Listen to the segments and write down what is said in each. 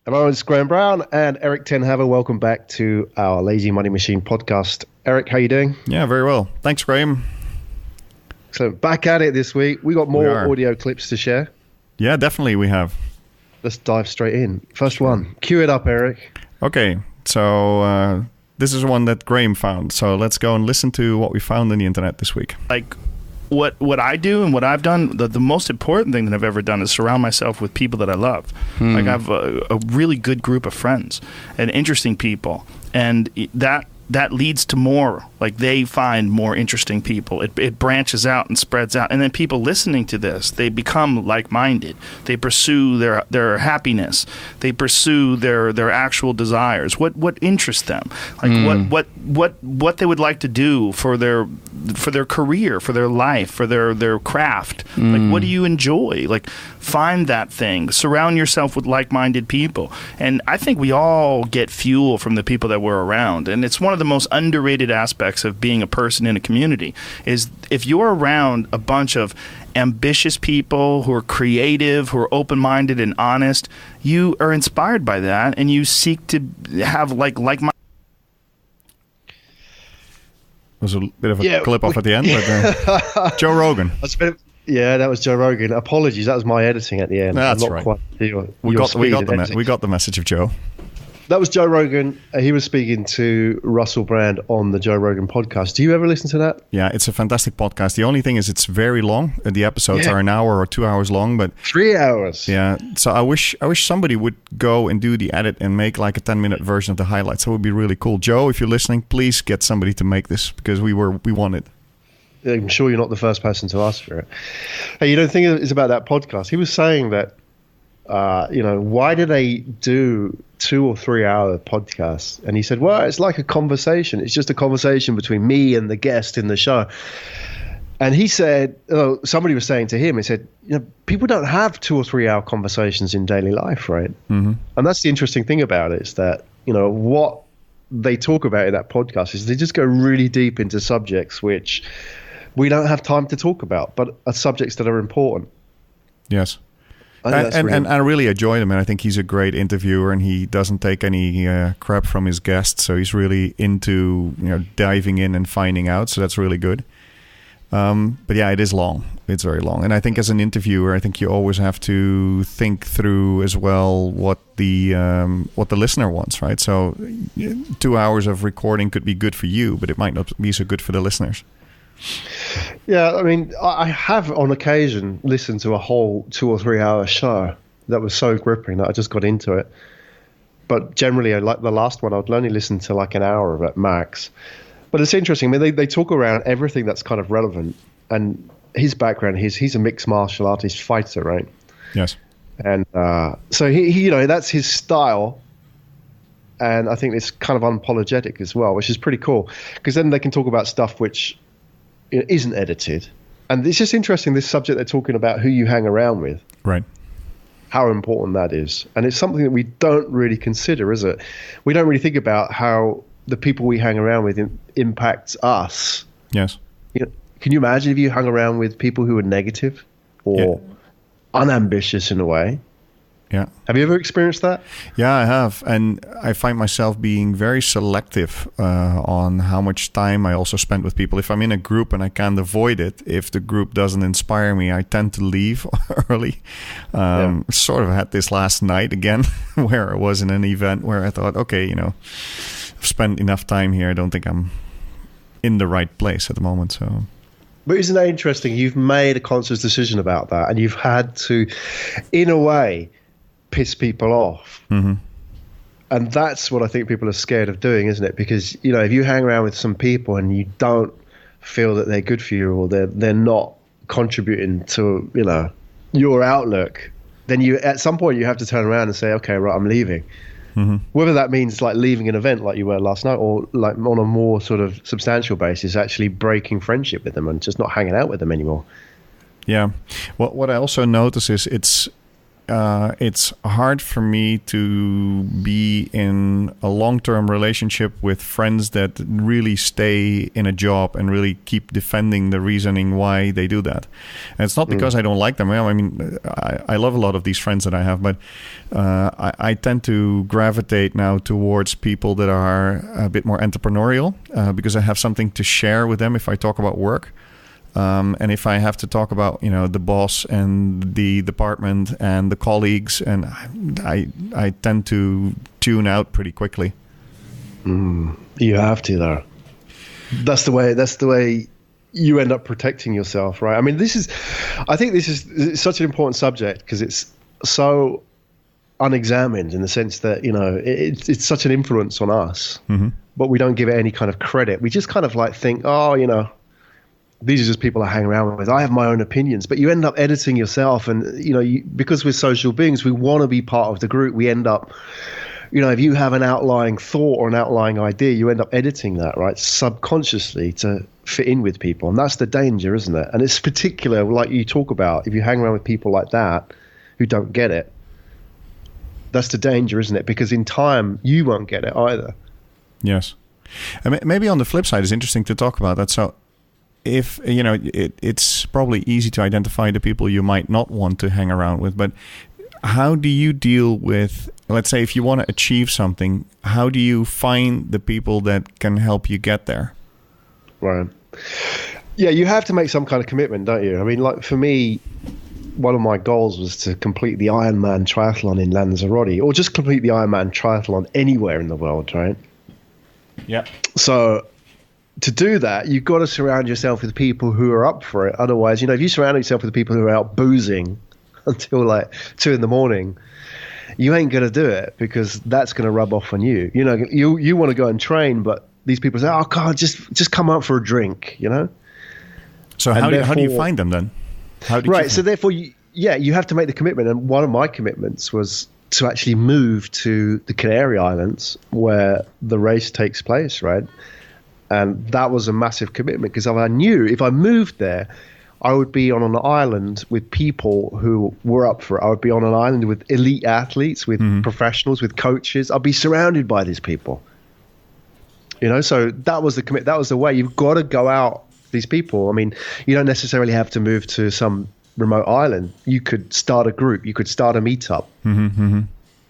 Hello, it's Graham Brown and Eric Tenhaver. Welcome back to our Lazy Money Machine podcast. Eric, how you doing? Yeah, very well. Thanks, Graham. So back at it this week. We got more audio clips to share. Yeah, definitely we have. Let's dive straight in. First one. Cue it up, Eric. Okay, so this is one that Graham found. So let's go and listen to what we found on the internet this week. Like what I do and what I've done, the most important thing that I've ever done is surround myself with people that I love. Like I have a really good group of friends and interesting people, and that leads to more. Like they find more interesting people. It branches out and spreads out, and then people listening to this, they become like-minded. They pursue their happiness. They pursue their actual desires. What interests them? Like what they would like to do for their career, for their life, for their craft. Like what do you enjoy? Like find that thing. Surround yourself with like-minded people. And I think we all get fuel from the people that we're around. And it's one of the most underrated aspects of being a person in a community is if you're around a bunch of ambitious people who are creative, who are open-minded and honest, you are inspired by that and you seek to have like-minded. Was a bit of a clip off at the end, but Joe Rogan. Yeah, that was Joe Rogan. Apologies, that was my editing at the end. That's right. We got the message of Joe. That was Joe Rogan. He was speaking to Russell Brand on the Joe Rogan podcast. Do you ever listen to that? Yeah, it's a fantastic podcast. The only thing is it's very long. The episodes are an hour or 2 hours long, but 3 hours. Yeah. So I wish somebody would go and do the edit and make like a 10-minute version of the highlights. That would be really cool. Joe, if you're listening, please get somebody to make this because we want it. I'm sure you're not the first person to ask for it. Hey, you don't think it's about that podcast? He was saying that, why do they do 2 or 3 hour podcasts? And he said, well, it's like a conversation. It's just a conversation between me and the guest in the show. And he said, somebody was saying to him, he said, people don't have 2 or 3 hour conversations in daily life, right? Mm-hmm. And that's the interesting thing about it is that, what they talk about in that podcast is they just go really deep into subjects which we don't have time to talk about, but are subjects that are important. Yes. And I really enjoy him, and I think he's a great interviewer, and he doesn't take any crap from his guests, so he's really into diving in and finding out, so that's really good. But yeah, it is long. It's very long, and I think as an interviewer, I think you always have to think through as well what the listener wants, right? So 2 hours of recording could be good for you, but it might not be so good for the listeners. Yeah, I mean, I have on occasion listened to a whole 2 or 3 hour show that was so gripping that I just got into it. But generally, like the last one, I'd only listen to like an hour of it max. But it's interesting. I mean, they talk around everything that's kind of relevant. And his background, he's a mixed martial artist fighter, right? Yes. And so he that's his style. And I think it's kind of unapologetic as well, which is pretty cool. Because then they can talk about stuff which isn't edited. And it's just interesting, this subject they're talking about, who you hang around with. Right. How important that is. And it's something that we don't really consider, is it? We don't really think about how the people we hang around with impacts us. Yes. Can you imagine if you hung around with people who are negative or unambitious in a way? Yeah. Have you ever experienced that? Yeah, I have. And I find myself being very selective on how much time I also spend with people. If I'm in a group and I can't avoid it, if the group doesn't inspire me, I tend to leave early. Sort of had this last night again, where I was in an event where I thought, okay, I've spent enough time here. I don't think I'm in the right place at the moment. So. But isn't that interesting? You've made a conscious decision about that, and you've had to, in a way, piss people off. Mm-hmm. And that's what I think people are scared of doing, isn't it? Because, if you hang around with some people and you don't feel that they're good for you or they're not contributing to, your outlook, then at some point you have to turn around and say, okay, right, I'm leaving. Mm-hmm. Whether that means like leaving an event like you were last night or like on a more sort of substantial basis, actually breaking friendship with them and just not hanging out with them anymore. Yeah. What I also notice is it's hard for me to be in a long-term relationship with friends that really stay in a job and really keep defending the reasoning why they do that. And it's not because I don't like them. I mean, I love a lot of these friends that I have, but I tend to gravitate now towards people that are a bit more entrepreneurial because I have something to share with them if I talk about work. And if I have to talk about, the boss and the department and the colleagues, and I tend to tune out pretty quickly. You have to, though. That's the way you end up protecting yourself, right? I mean, I think this is such an important subject because it's so unexamined in the sense that, it's such an influence on us, but we don't give it any kind of credit. We just kind of think, these are just people I hang around with. I have my own opinions, but you end up editing yourself. And, because we're social beings, we want to be part of the group. We end up, if you have an outlying thought or an outlying idea, you end up editing that, right? Subconsciously to fit in with people. And that's the danger, isn't it? And it's particular, like you talk about, if you hang around with people like that who don't get it, that's the danger, isn't it? Because in time, you won't get it either. Yes. And maybe on the flip side, it's interesting to talk about that. So, if it's probably easy to identify the people you might not want to hang around with, but how do you deal with, let's say, if you want to achieve something, how do you find the people that can help you get there? Right. Yeah, you have to make some kind of commitment, don't you? I mean, like for me, one of my goals was to complete the Ironman triathlon in Lanzarote, or just complete the Ironman triathlon anywhere in the world, right? Yeah. So to do that, you've got to surround yourself with people who are up for it. Otherwise, if you surround yourself with people who are out boozing until 2 a.m, you ain't going to do it because that's going to rub off on you. You want to go and train, but these people say, "Oh God, just come out for a drink," So how do you find them then? So therefore, you have to make the commitment. And one of my commitments was to actually move to the Canary Islands where the race takes place, right? And that was a massive commitment because I knew if I moved there, I would be on an island with people who were up for it. I would be on an island with elite athletes, with professionals, with coaches. I'd be surrounded by these people. So that was the commit. That was the way. You've got to go out with these people. I mean, you don't necessarily have to move to some remote island. You could start a group. You could start a meetup.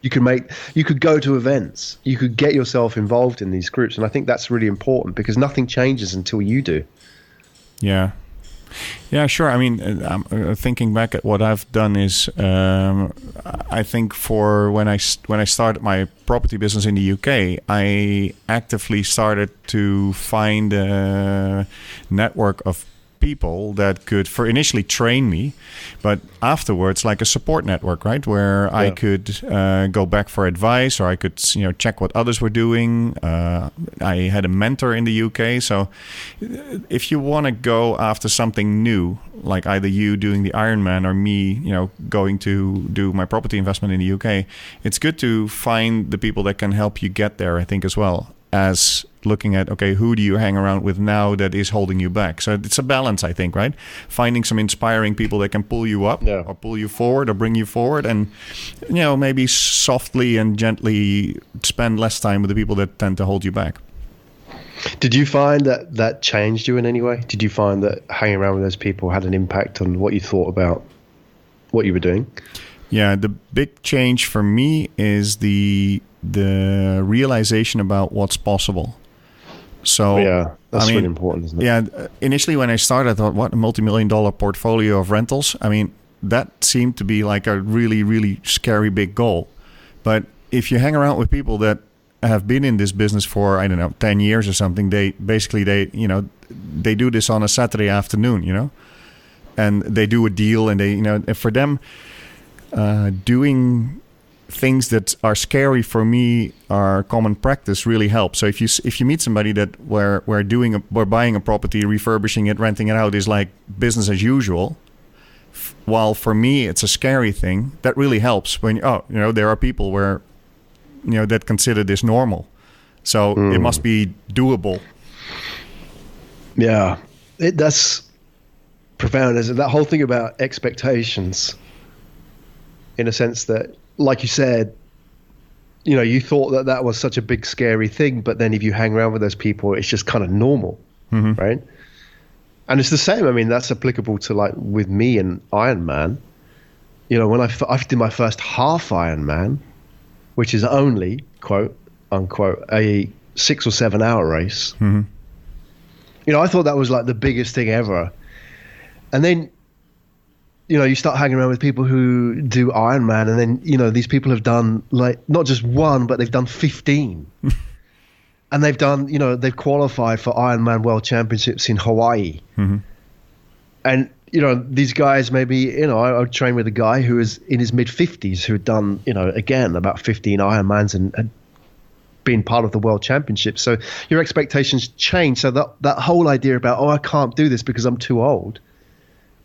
You could go to events. You could get yourself involved in these groups. And I think that's really important because nothing changes until you do. Yeah. Yeah, sure. I mean, I'm thinking back at what I've done is, I think for when I started my property business in the UK, I actively started to find a network of people that could initially train me, but afterwards like a support network, right? Where I could go back for advice, or I could check what others were doing. I had a mentor in the UK. So if you want to go after something new, like either you doing the Ironman or me, going to do my property investment in the UK, it's good to find the people that can help you get there, I think, as well as looking at, okay, who do you hang around with now that is holding you back? So it's a balance, I think, right? Finding some inspiring people that can pull you up or pull you forward or bring you forward, and, maybe softly and gently spend less time with the people that tend to hold you back. Did you find that changed you in any way? Did you find that hanging around with those people had an impact on what you thought about what you were doing? Yeah, the big change for me is the realization about what's possible. So that's really important, isn't it? Yeah, initially when I started, I thought, what, a multi-million-dollar portfolio of rentals? I mean, that seemed to be like a really, really scary big goal. But if you hang around with people that have been in this business for, 10 years or something, they do this on a Saturday afternoon, and they do a deal, and they, for them, doing things that are scary for me are common practice really helps. So if you meet somebody that we're buying a property, refurbishing it, renting it out is like business as usual, while for me it's a scary thing, that really helps when there are people where that consider this normal, so it must be doable. Yeah, that's profound, isn't it? That whole thing about expectations. in a sense that, like you said, you know, you thought that that was such a big scary thing, but then if you hang around with those people, it's just kind of normal, right? And it's the same. I mean, that's applicable to like with me and Ironman. You know, when I did my first half Ironman, which is only, quote unquote, a 6 or 7 hour race. You know, I thought that was like the biggest thing ever. And then, you know, you start hanging around with people who do Ironman, and then, you know, these people have done like not just one, but they've done 15. And they've done, you know, they've qualified for Ironman World Championships in Hawaii. And, you know, these guys maybe, you know, I would train with a guy who was in his mid-50s who had done, you know, again, about 15 Ironmans and had been part of the World Championships. So your expectations change. So that whole idea about, oh, I can't do this because I'm too old.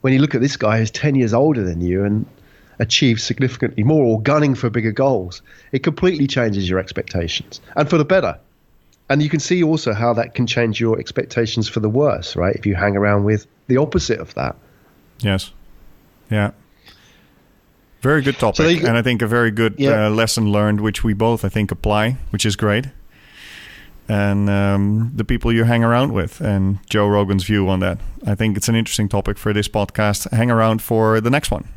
When you look at this guy who's 10 years older than you and achieves significantly more or gunning for bigger goals, it completely changes your expectations, and for the better. And you can see also how that can change your expectations for the worse, right? If you hang around with the opposite of that. Yes. Yeah. Very good topic. And I think a very good lesson learned, which we both, I think, apply, which is great. And the people you hang around with, and Joe Rogan's view on that. I think it's an interesting topic for this podcast. Hang around for the next one.